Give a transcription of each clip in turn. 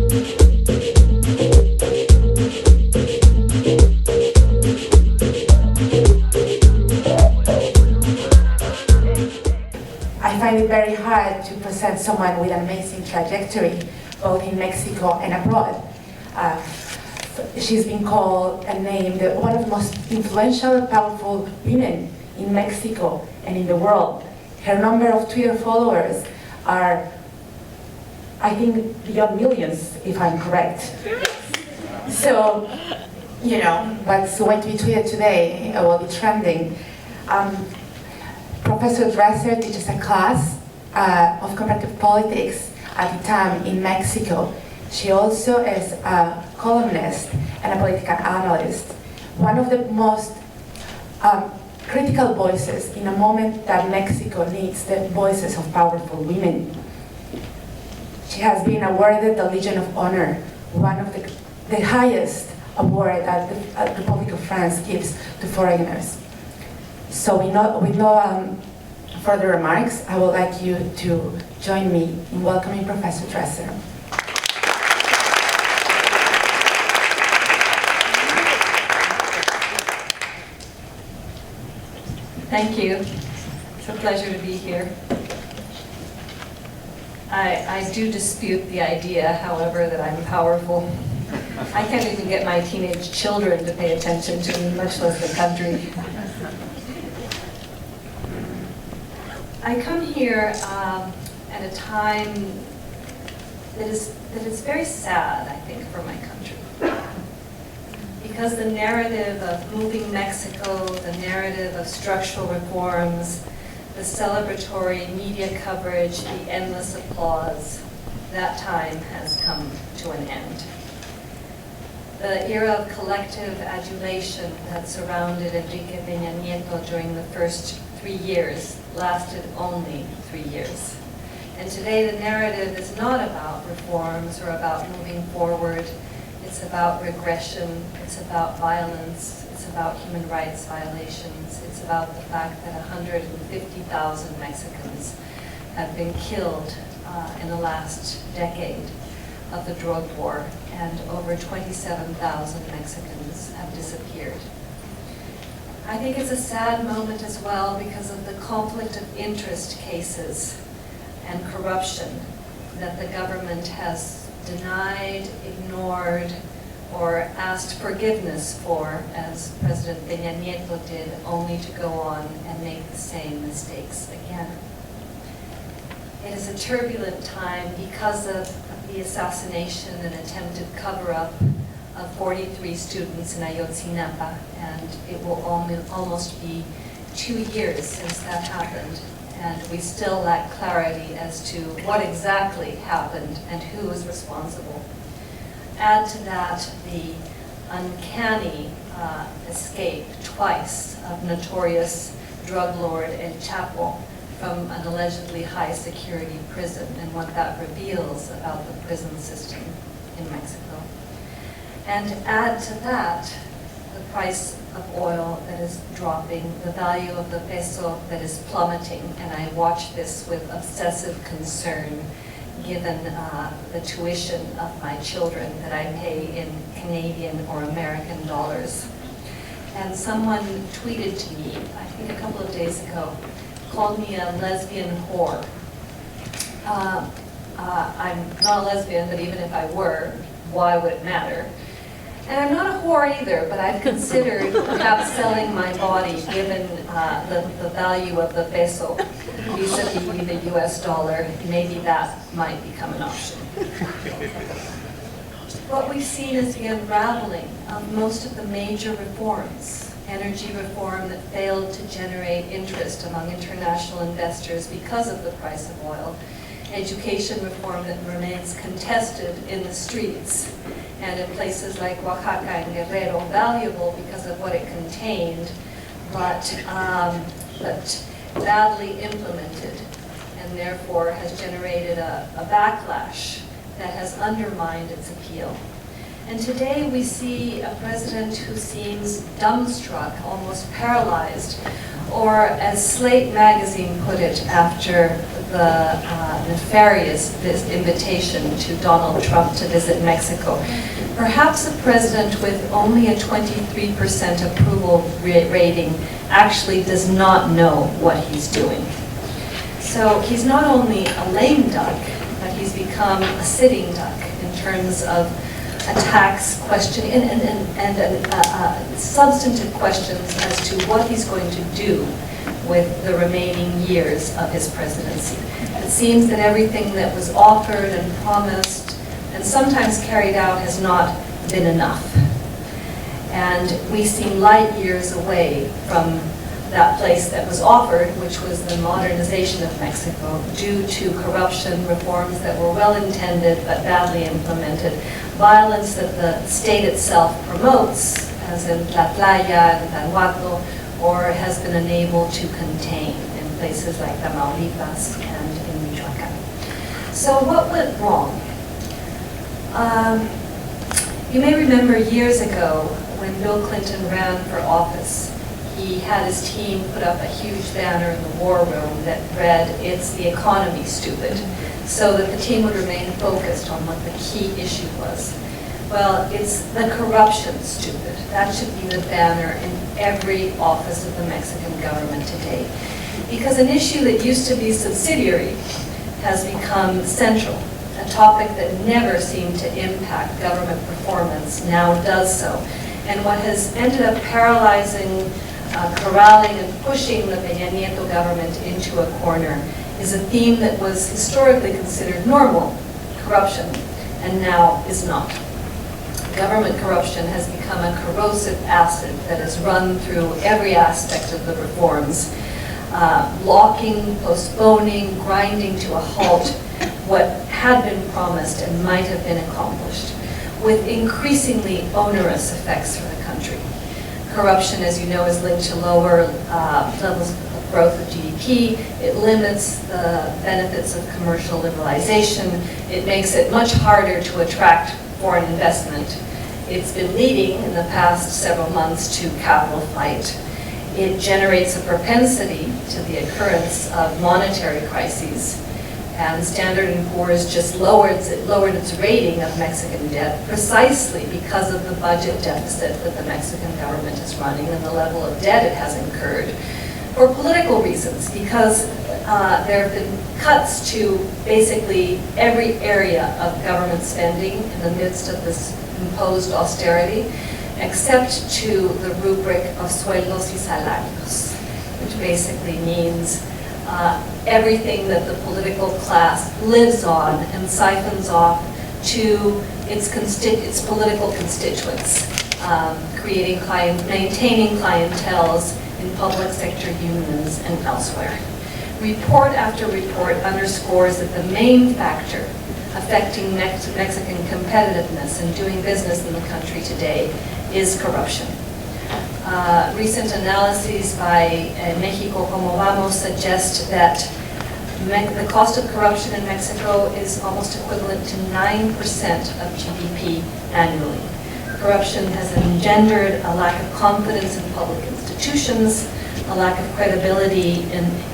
I find it very hard to present someone with an amazing trajectory, both in Mexico and abroad. She's been called and named one of the most influential and powerful women in Mexico and in the world. Her number of Twitter followers are, I think, beyond millions, if I'm correct. So, you know, what's going to be tweeted today will be trending. Professor Dresser teaches a class of comparative politics at the time in Mexico. She also is a columnist and a political analyst. One of the most critical voices in a moment that Mexico needs the voices of powerful women. She has been awarded the Legion of Honor, one of the highest award that the Republic of France gives to foreigners. So with no further remarks, I would like you to join me in welcoming Professor Dresser. Thank you. It's a pleasure to be here. I do dispute the idea, however, that I'm powerful. I can't even get my teenage children to pay attention to me, much less the country. I come here at a time that is very sad, I think, for my country. Because the narrative of moving Mexico, the narrative of structural reforms, the celebratory media coverage, the endless applause, that time has come to an end. The era of collective adulation that surrounded Enrique Peña Nieto during the first 3 years lasted only 3 years. And today the narrative is not about reforms or about moving forward. It's about regression, it's about violence, it's about human rights violations, it's about the fact that 150,000 Mexicans have been killed in the last decade of the drug war, and over 27,000 Mexicans have disappeared. I think it's a sad moment as well because of the conflict of interest cases and corruption that the government has denied, ignored, or asked forgiveness for, as President Peña Nieto did, only to go on and make the same mistakes again. It is a turbulent time because of the assassination and attempted cover-up of 43 students in Ayotzinapa, and it will almost be 2 years since that happened. And we still lack clarity as to what exactly happened and who was responsible. Add to that the uncanny escape twice of notorious drug lord El Chapo from an allegedly high security prison, and what that reveals about the prison system in Mexico. And add to that the price of oil that is dropping, the value of the peso that is plummeting, and I watch this with obsessive concern given the tuition of my children that I pay in Canadian or American dollars. And someone tweeted to me, I think a couple of days ago, called me a lesbian whore. I'm not a lesbian, but even if I were, why would it matter? And I'm not a whore either, but I've considered perhaps selling my body given the value of the peso vis-a-vis the US dollar. Maybe that might become an option. What we've seen is the unraveling of most of the major reforms. Energy reform that failed to generate interest among international investors because of the price of oil. Education reform that remains contested in the streets and in places like Oaxaca and Guerrero, valuable because of what it contained, but badly implemented, and therefore has generated a backlash that has undermined its appeal. And today we see a president who seems dumbstruck, almost paralyzed, or as Slate magazine put it after the nefarious invitation to Donald Trump to visit Mexico. Perhaps a president with only a 23% approval rating actually does not know what he's doing. So he's not only a lame duck, but he's become a sitting duck in terms of attacks, questioning, and substantive questions as to what he's going to do with the remaining years of his presidency. It seems that everything that was offered and promised and sometimes carried out has not been enough. And we seem light years away from that place that was offered, which was the modernization of Mexico, due to corruption, reforms that were well-intended but badly implemented, violence that the state itself promotes, as in La Playa and Vanuatu, or has been unable to contain in places like Tamaulipas and in Michoacan. So what went wrong? You may remember years ago when Bill Clinton ran for office, he had his team put up a huge banner in the war room that read, "It's the economy, stupid," so that the team would remain focused on what the key issue was. Well, it's the corruption, stupid. That should be the banner in every office of the Mexican government today. Because an issue that used to be subsidiary has become central. A topic that never seemed to impact government performance now does so. And what has ended up paralyzing, corralling and pushing the Peña Nieto government into a corner is a theme that was historically considered normal, corruption, and now is not. Government corruption has become a corrosive acid that has run through every aspect of the reforms, blocking, postponing, grinding to a halt what had been promised and might have been accomplished, with increasingly onerous effects for the country. Corruption, as you know, is linked to lower levels of growth of GDP. It limits the benefits of commercial liberalization. It makes it much harder to attract foreign investment. It's been leading in the past several months to capital flight. It generates a propensity to the occurrence of monetary crises. And Standard & Poor's just lowered its rating of Mexican debt precisely because of the budget deficit that the Mexican government is running and the level of debt it has incurred. For political reasons, because there have been cuts to basically every area of government spending in the midst of this imposed austerity, except to the rubric of sueldos y salarios, which basically means everything that the political class lives on and siphons off to its political constituents, maintaining clienteles in public sector unions and elsewhere. Report after report underscores that the main factor affecting Mexican competitiveness and doing business in the country today is corruption. Recent analyses by Mexico Como Vamos suggest that the cost of corruption in Mexico is almost equivalent to 9% of GDP annually. Corruption has engendered a lack of confidence in public institutions, a lack of credibility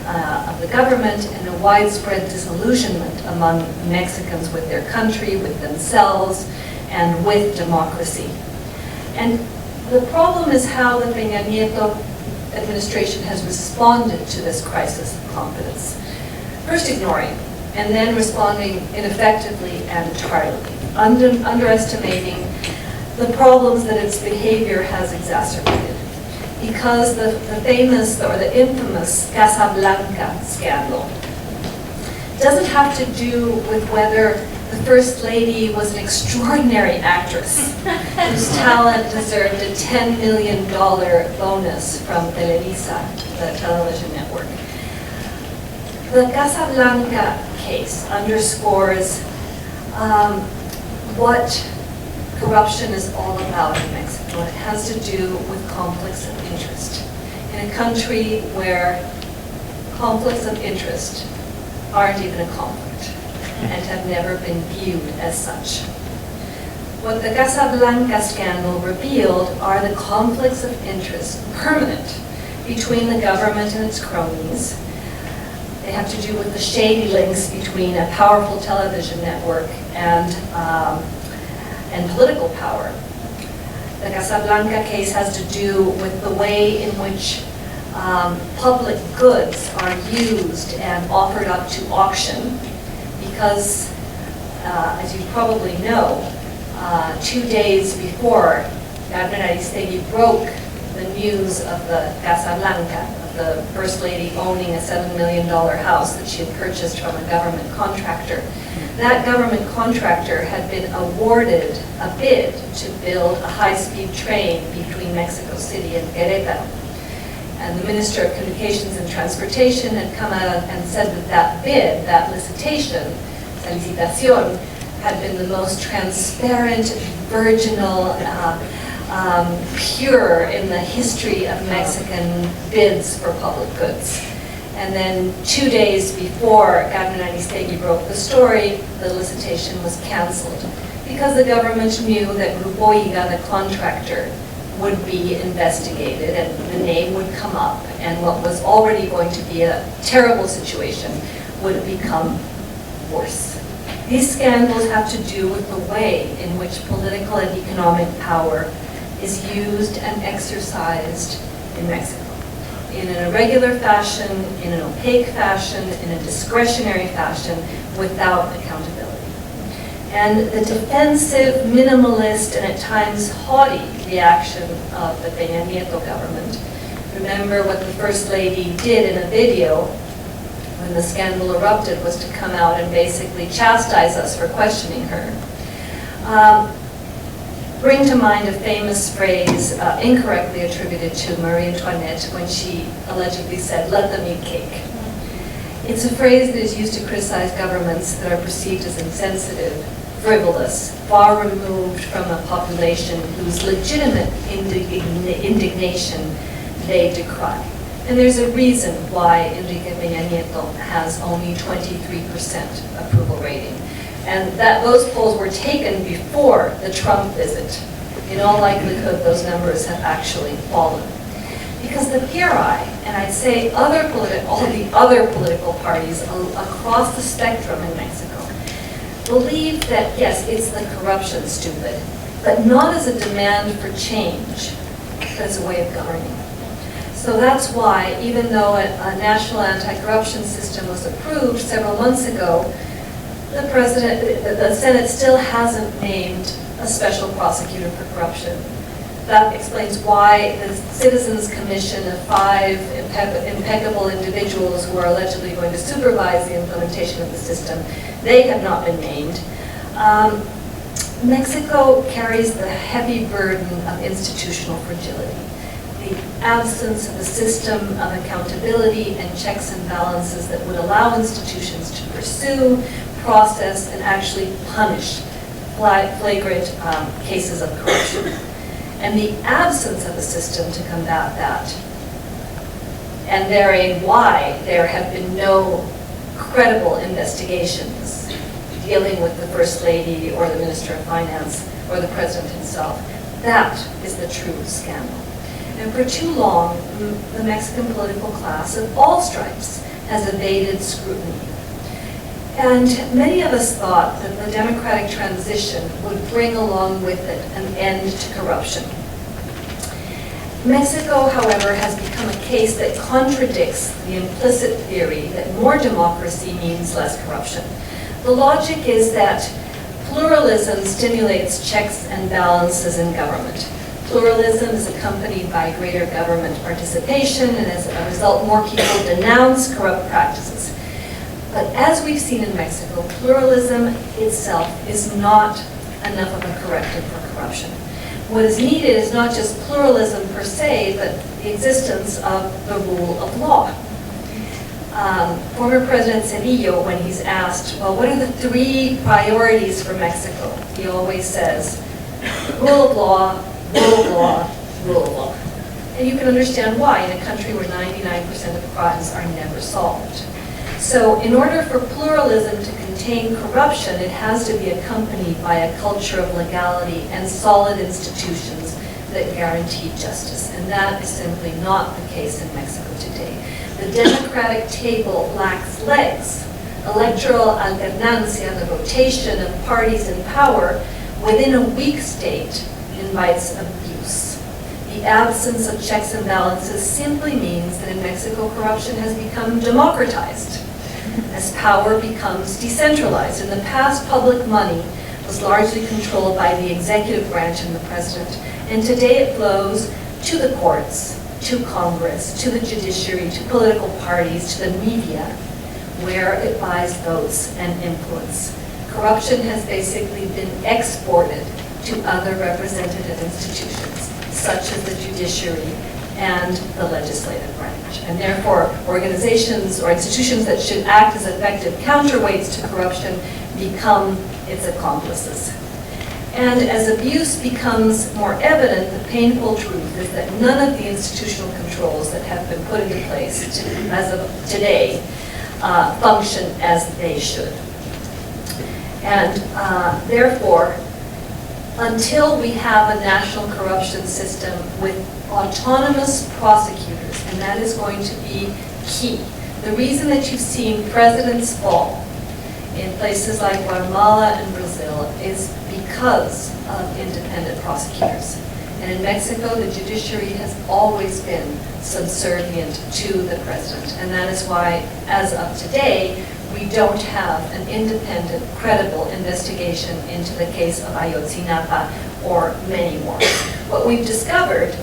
of the government, and a widespread disillusionment among Mexicans with their country, with themselves, and with democracy. And the problem is how the Peña Nieto administration has responded to this crisis of confidence. First ignoring, and then responding ineffectively and tardily, underestimating the problems that its behavior has exacerbated. Because the famous or the infamous Casa Blanca scandal doesn't have to do with whether the First Lady was an extraordinary actress whose talent deserved a $10 million bonus from Televisa, the television network. The Casa Blanca case underscores what corruption is all about in Mexico. It has to do with conflicts of interest. In a country where conflicts of interest aren't even a conflict and have never been viewed as such. What the Casa Blanca scandal revealed are the conflicts of interest permanent between the government and its cronies, They have to do with the shady links between a powerful television network and political power. The Casablanca case has to do with the way in which public goods are used and offered up to auction because, as you probably know, 2 days before Gabriel Aristegui broke the news of the Casablanca, of the First Lady owning a $7 million house that she had purchased from a government contractor. That government contractor had been awarded a bid to build a high-speed train between Mexico City and Querétaro. And the Minister of Communications and Transportation had come out and said that that bid, that licitation, licitación, had been the most transparent, virginal, pure in the history of Mexican bids for public goods. And then 2 days before Gabriel Aristegui broke the story, the solicitation was canceled because the government knew that Grupo Iga, the contractor, would be investigated and the name would come up and what was already going to be a terrible situation would become worse. These scandals have to do with the way in which political and economic power is used and exercised in Mexico. In an irregular fashion, in an opaque fashion, in a discretionary fashion, without accountability. And the defensive, minimalist, and at times haughty reaction of the Peña Nieto government. Remember what the First Lady did in a video when the scandal erupted was to come out and basically chastise us for questioning her. Bring to mind a famous phrase incorrectly attributed to Marie Antoinette when she allegedly said, "Let them eat cake." It's a phrase that is used to criticize governments that are perceived as insensitive, frivolous, far removed from a population whose legitimate indignation they decry. And there's a reason why Enrique Peña Nieto has only 23% approval rating. And that those polls were taken before the Trump visit. In all likelihood, those numbers have actually fallen. Because the PRI, and I'd say all the other political parties across the spectrum in Mexico, believe that, yes, it's the corruption, stupid, but not as a demand for change, but as a way of governing. So that's why, even though a national anti-corruption system was approved several months ago, the Senate still hasn't named a special prosecutor for corruption. That explains why the Citizens Commission of 5 impeccable individuals who are allegedly going to supervise the implementation of the system, they have not been named. Mexico carries the heavy burden of institutional fragility. The absence of a system of accountability and checks and balances that would allow institutions to pursue, process, and actually punish flagrant cases of corruption. And the absence of a system to combat that, and therein why there have been no credible investigations dealing with the First Lady or the Minister of Finance or the President himself, that is the true scandal. And for too long, the Mexican political class of all stripes has evaded scrutiny. And many of us thought that the democratic transition would bring along with it an end to corruption. Mexico, however, has become a case that contradicts the implicit theory that more democracy means less corruption. The logic is that pluralism stimulates checks and balances in government. Pluralism is accompanied by greater government participation, and as a result, more people denounce corrupt practices. But as we've seen in Mexico, pluralism itself is not enough of a corrective for corruption. What is needed is not just pluralism per se, but the existence of the rule of law. Former President Cedillo, when he's asked, well, what are the 3 priorities for Mexico? He always says, rule of law, rule of law, rule of law. And you can understand why in a country where 99% of crimes are never solved. So in order for pluralism to contain corruption, it has to be accompanied by a culture of legality and solid institutions that guarantee justice. And that is simply not the case in Mexico today. The democratic table lacks legs. Electoral alternancia, the rotation of parties in power within a weak state, invites abuse. The absence of checks and balances simply means that in Mexico corruption has become democratized as power becomes decentralized. In the past, public money was largely controlled by the executive branch and the president, and today it flows to the courts, to Congress, to the judiciary, to political parties, to the media, where it buys votes and influence. Corruption has basically been exported to other representative institutions, such as the judiciary and the legislative branch. And therefore, organizations or institutions that should act as effective counterweights to corruption become its accomplices. And as abuse becomes more evident, the painful truth is that none of the institutional controls that have been put into place as of today function as they should. And therefore, until we have a national corruption system with autonomous prosecutors, and that is going to be key. The reason that you've seen presidents fall in places like Guatemala and Brazil is because of independent prosecutors. And in Mexico, the judiciary has always been subservient to the president. And that is why, as of today, we don't have an independent, credible investigation into the case of Ayotzinapa or many more. What we've discovered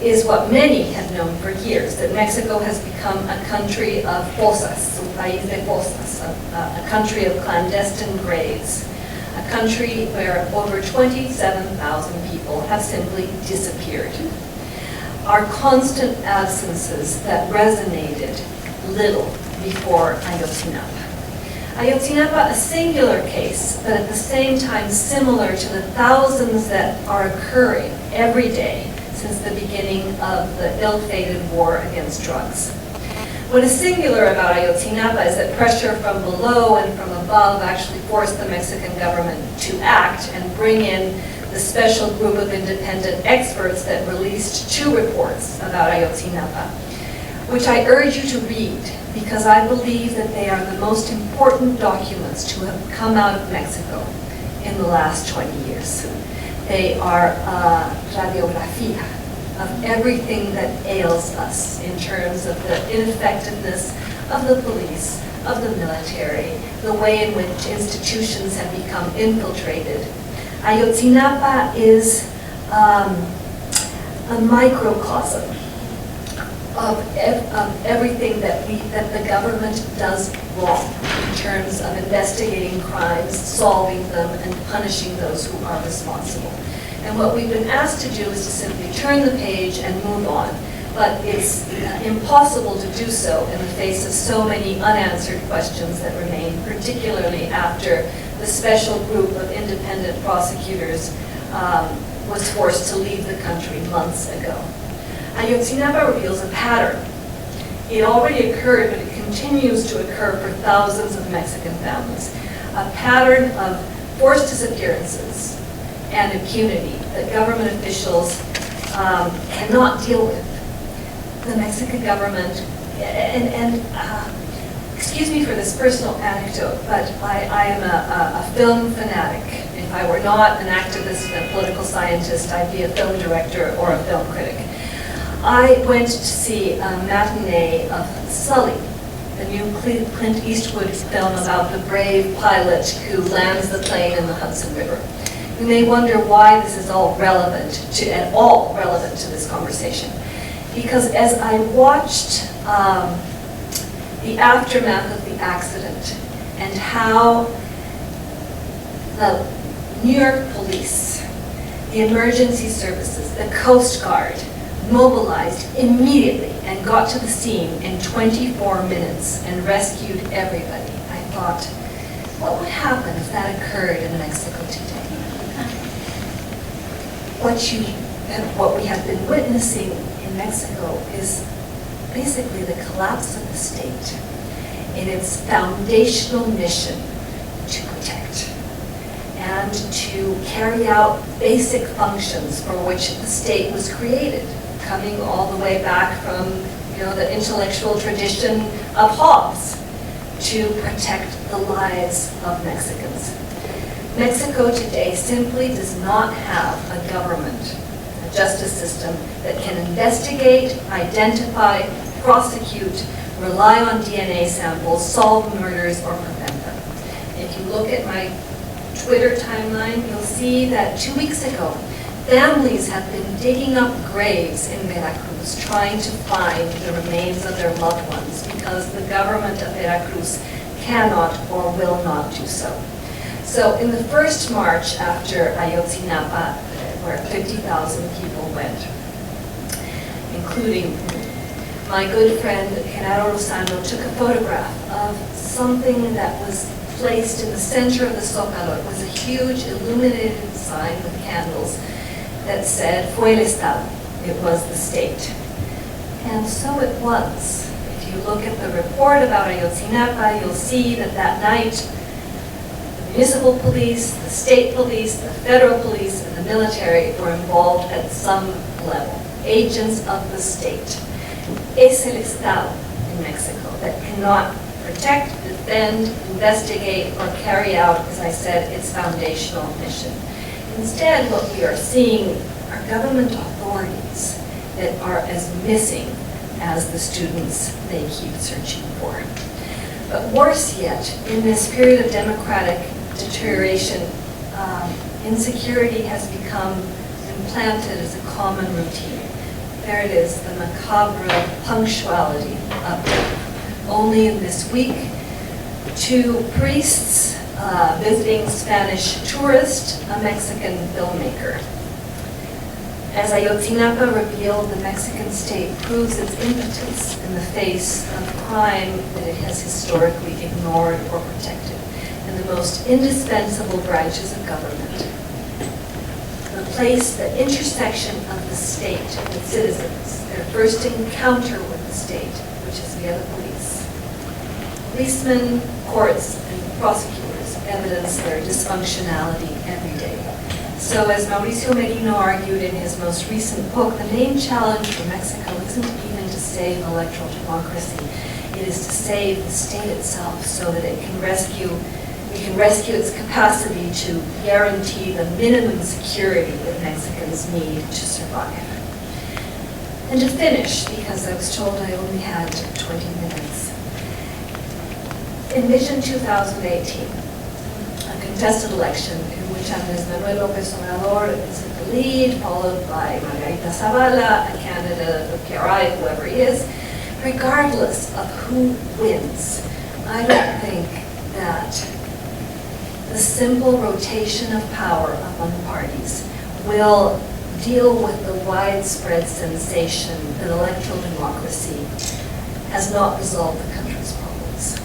is what many have known for years, that Mexico has become a country of fosas, un país de fosas, a country of clandestine graves, a country where over 27,000 people have simply disappeared. Our constant absences that resonated little before Ayotzinapa. Ayotzinapa, a singular case, but at the same time similar to the thousands that are occurring every day since the beginning of the ill-fated war against drugs. What is singular about Ayotzinapa is that pressure from below and from above actually forced the Mexican government to act and bring in the special group of independent experts that released 2 reports about Ayotzinapa, which I urge you to read, because I believe that they are the most important documents to have come out of Mexico in the last 20 years. They are a radiografía of everything that ails us in terms of the ineffectiveness of the police, of the military, the way in which institutions have become infiltrated. Ayotzinapa is a microcosm of everything that the government does wrong in terms of investigating crimes, solving them, and punishing those who are responsible. And what we've been asked to do is to simply turn the page and move on. But it's impossible to do so in the face of so many unanswered questions that remain, particularly after the special group of independent prosecutors was forced to leave the country months ago. Ayotzinapa reveals a pattern. It already occurred, but it continues to occur for thousands of Mexican families. A pattern of forced disappearances and impunity that government officials cannot deal with. The Mexican government, excuse me for this personal anecdote, but I am a film fanatic. If I were not an activist and a political scientist, I'd be a film director or a film critic. I went to see a matinee of Sully, the new Clint Eastwood film about the brave pilot who lands the plane in the Hudson River. You may wonder why this is all relevant to this conversation. Because as I watched the aftermath of the accident and how the New York police, the emergency services, the Coast Guard mobilized immediately and got to the scene in 24 minutes and rescued everybody, I thought, what would happen if that occurred in Mexico today? What we have been witnessing in Mexico is basically the collapse of the state in its foundational mission to protect and to carry out basic functions for which the state was created, coming all the way back from the intellectual tradition of Hobbes, to protect the lives of Mexicans. Mexico today simply does not have a government, a justice system that can investigate, identify, prosecute, rely on DNA samples, solve murders, or prevent them. If you look at my Twitter timeline, you'll see that 2 weeks ago, families have been digging up graves in Veracruz, trying to find the remains of their loved ones, because the government of Veracruz cannot or will not do so. So in the first march after Ayotzinapa, where 50,000 people went, including my good friend Genaro Lozano, took a photograph of something that was placed in the center of the Zócalo. It was a huge illuminated sign with candles that said, "Fue el Estado," it was the state. And so it was. If you look at the report about Ayotzinapa, you'll see that that night, the municipal police, the state police, the federal police, and the military were involved at some level, agents of the state. Es el Estado in Mexico that cannot protect, defend, investigate, or carry out, as I said, its foundational mission. Instead, what we are seeing are government authorities that are as missing as the students they keep searching for. But worse yet, in this period of democratic deterioration, insecurity has become implanted as a common routine. There it is, the macabre punctuality of death. Only in this week, 2 priests visiting Spanish tourist, a Mexican filmmaker. As Ayotzinapa revealed, the Mexican state proves its impotence in the face of crime that it has historically ignored or protected, and the most indispensable branches of government. The place, the intersection of the state with citizens, their first encounter with the state, which is via the police. Policemen, courts, and prosecutors evidence their dysfunctionality every day. So as Mauricio Merino argued in his most recent book, the main challenge for Mexico isn't even to save electoral democracy. It is to save the state itself so that it can rescue its capacity to guarantee the minimum security that Mexicans need to survive. And to finish, because I was told I only had 20 minutes, envision 2018, a contested election in which Andrés Manuel López Obrador is in the lead, followed by Margarita Zavala, a candidate of PRI, whoever he is. Regardless of who wins, I don't think that the simple rotation of power among parties will deal with the widespread sensation that electoral democracy has not resolved the country's problems.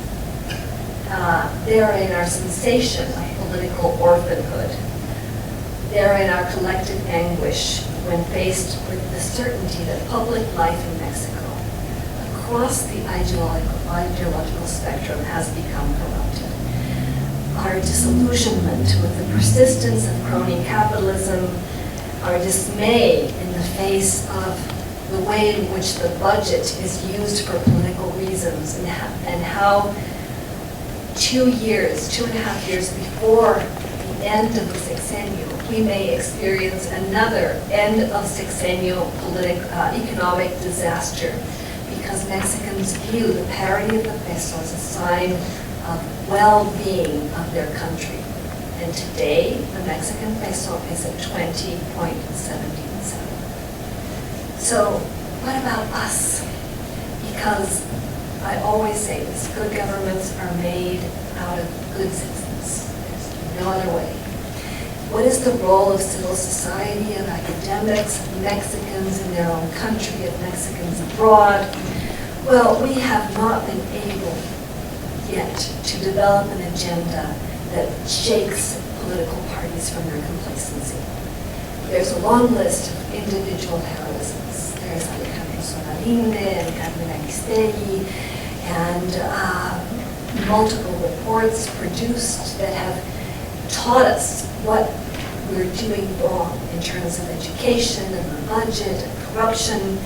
Therein our sensation of political orphanhood. Therein our collective anguish when faced with the certainty that public life in Mexico, across the ideological spectrum, has become corrupted. Our disillusionment with the persistence of crony capitalism, our dismay in the face of the way in which the budget is used for political reasons, and how 2.5 years before the end of the sexennial, we may experience another end of sexennial economic disaster, because Mexicans view the parity of the peso as a sign of well-being of their country. And today, the Mexican peso is at 20.77. So what about us? Because I always say this, good governments are made out of good citizens. There's no other way. What is the role of civil society, of academics, of Mexicans in their own country, of Mexicans abroad? Well, we have not been able yet to develop an agenda that shakes political parties from their complacency. There's a long list of individual heroisms. There's Alejandro Solalinde and Carmen Aristegui, and multiple reports produced that have taught us what we're doing wrong in terms of education and the budget and corruption.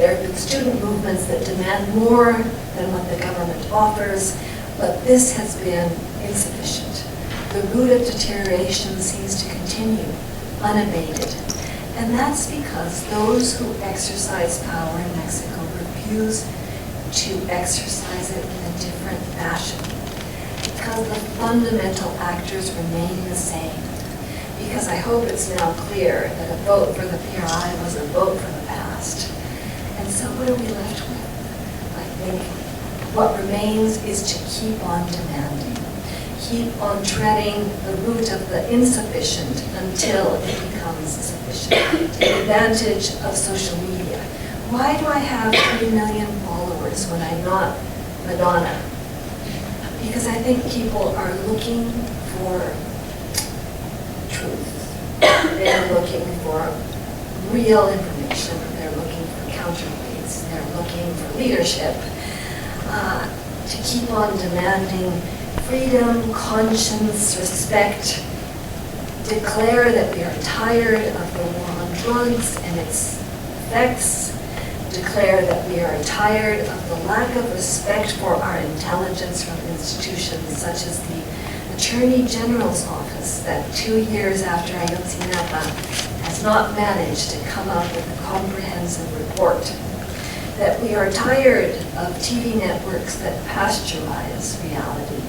There have been student movements that demand more than what the government offers, but this has been insufficient. The root of deterioration seems to continue unabated. And that's because those who exercise power in Mexico refuse to exercise it in a different fashion. Because the fundamental actors remain the same. Because I hope it's now clear that a vote for the PRI was a vote for the past. And so what are we left with? I think what remains is to keep on demanding. Keep on treading the root of the insufficient until it becomes sufficient. Take advantage of social media. Why do I have 3 million followers when I'm not Madonna? Because I think people are looking for truth. They're looking for real information. They're looking for counterweights. They're looking for leadership. To keep on demanding freedom, conscience, respect, declare that we are tired of the war on drugs and its effects, declare that we are tired of the lack of respect for our intelligence from institutions such as the Attorney General's Office that 2 years after Ayotzinapa has not managed to come up with a comprehensive report, that we are tired of TV networks that pasteurize reality,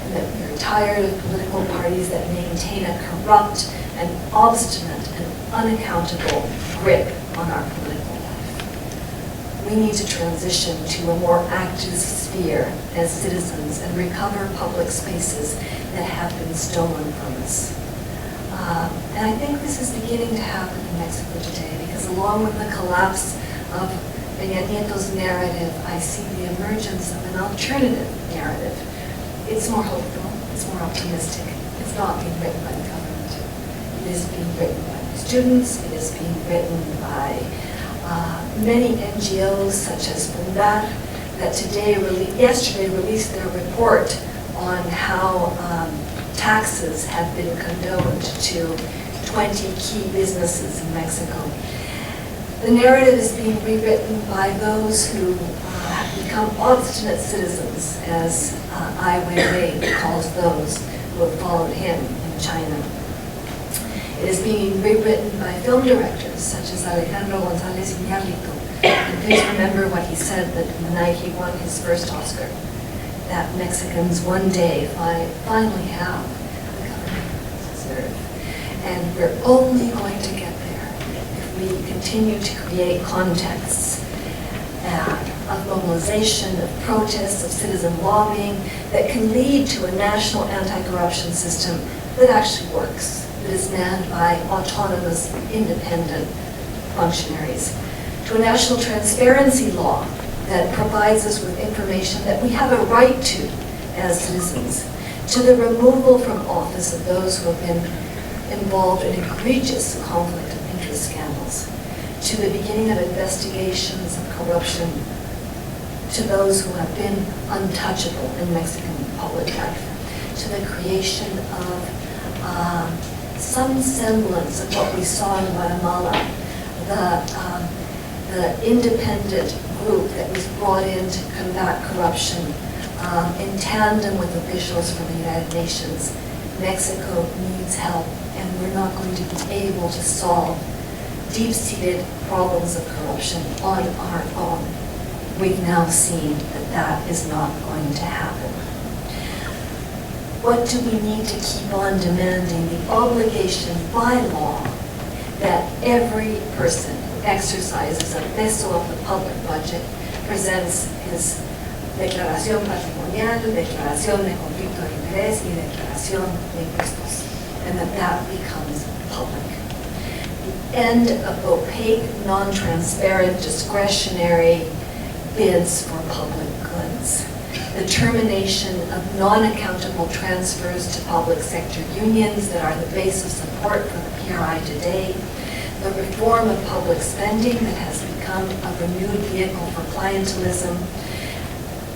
and that we are tired of political parties that maintain a corrupt and obstinate and unaccountable grip on our political life. We need to transition to a more active sphere as citizens and recover public spaces that have been stolen from us. And I think this is beginning to happen in Mexico today, because along with the collapse of Peña Nieto's narrative, I see the emergence of an alternative narrative. It's more hopeful, it's more optimistic. It's not being written by the government. It is being written by the students. It is being written by many NGOs such as Fundar that yesterday released their report on how taxes have been condoned to 20 key businesses in Mexico. The narrative is being rewritten by those who have become obstinate citizens, as Ai Weiwei calls those who have followed him in China. It is being rewritten by film directors such as Alejandro González Iñárritu. And please remember what he said that the night he won his first Oscar, that Mexicans one day finally have the government they deserve. And we're only going to get there if we continue to create contexts of mobilization, of protests, of citizen lobbying that can lead to a national anti-corruption system that actually works, that is manned by autonomous, independent functionaries, to a national transparency law that provides us with information that we have a right to as citizens, to the removal from office of those who have been involved in egregious conflict of interest scandals, to the beginning of investigations of corruption, to those who have been untouchable in Mexican public life, to the creation of some semblance of what we saw in Guatemala, the independent group that was brought in to combat corruption in tandem with officials from the United Nations. Mexico needs help, and we're not going to be able to solve deep-seated problems of corruption on our own. We've now seen that that is not going to happen. What do we need to keep on demanding? The obligation by law that every person who exercises a peso of the public budget presents his declaración patrimonial, declaración de conflicto de interés y declaración de impuestos, and that becomes public. The end of opaque, non-transparent, discretionary bids for public goods. The termination of non-accountable transfers to public sector unions that are the base of support for the PRI today. The reform of public spending that has become a renewed vehicle for clientelism.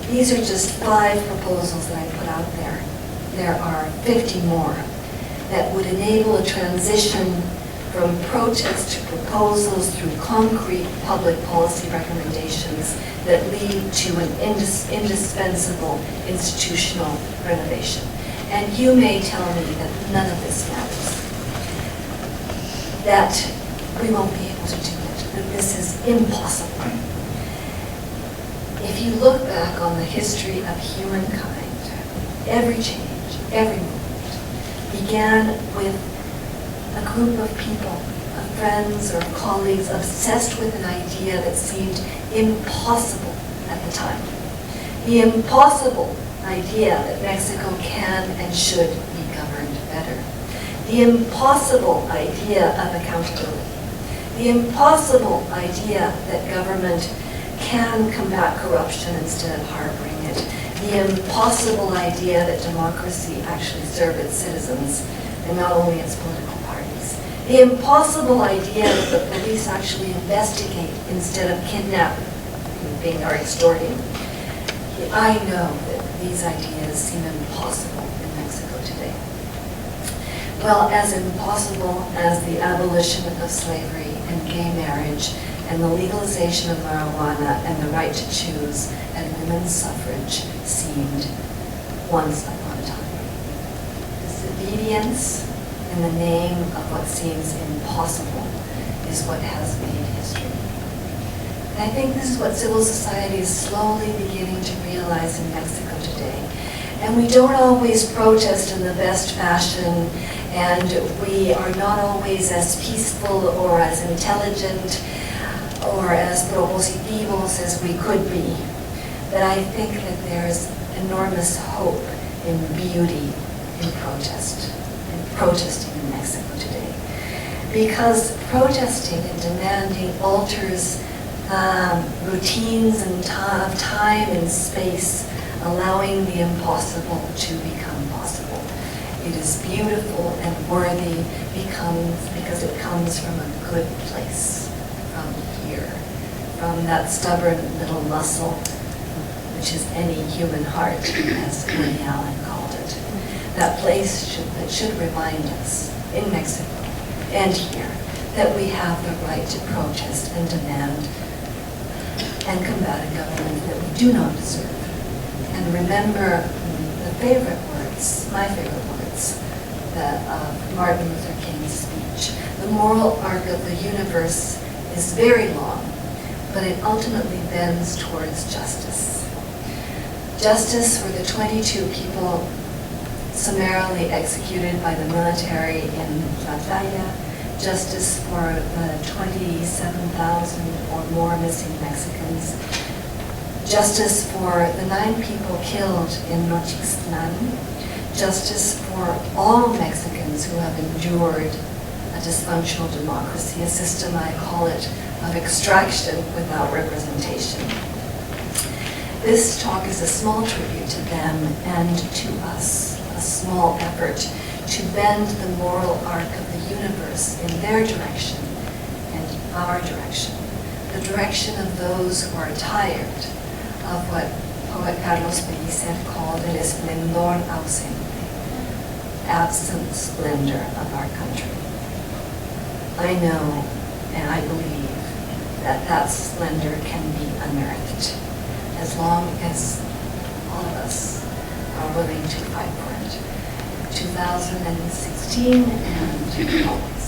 These are just 5 proposals that I put out there. There are 50 more that would enable a transition from protest to proposals through concrete public policy recommendations that lead to an indispensable institutional renovation. And you may tell me that none of this matters, that we won't be able to do it, that this is impossible. If you look back on the history of humankind, every change, every movement began with a group of people, of friends or colleagues obsessed with an idea that seemed impossible at the time. The impossible idea that Mexico can and should be governed better. The impossible idea of accountability. The impossible idea that government can combat corruption instead of harboring it. The impossible idea that democracy actually serves its citizens and not only its political parties. The impossible idea that the police actually investigate instead of kidnapping or extorting. I know that these ideas seem impossible in Mexico today. Well, as impossible as the abolition of slavery and gay marriage and the legalization of marijuana and the right to choose and women's suffrage seemed once upon a time. Disobedience in the name of what seems impossible is what has made history. And I think this is what civil society is slowly beginning to realize in Mexico today. And we don't always protest in the best fashion, and we are not always as peaceful or as intelligent or as propositivos as we could be. But I think that there's enormous hope in beauty in protesting in Mexico today. Because protesting and demanding alters routines and of time and space, allowing the impossible to become possible. It is beautiful and worthy because it comes from a good place, from here, from that stubborn little muscle, which is any human heart, as Woody Allen called it. That place that should remind us, in Mexico and here, that we have the right to protest and demand and combat a government that we do not deserve. And remember the favorite words, my favorite words, of Martin Luther King's speech. The moral arc of the universe is very long, but it ultimately bends towards justice. Justice for the 22 people summarily executed by the military in La Playa, justice for the 27,000 or more missing Mexicans, justice for the 9 people killed in Nochixtlan, justice for all Mexicans who have endured a dysfunctional democracy, a system, I call it, of extraction without representation. This talk is a small tribute to them and to us, a small effort to bend the moral arc of the universe in their direction and our direction, the direction of those who are tired of what poet Carlos Pellicer called el esplendor ausente, absent splendor of our country. I know and I believe that that splendor can be unearthed as long as all of us are willing to fight for it. 2016 and always.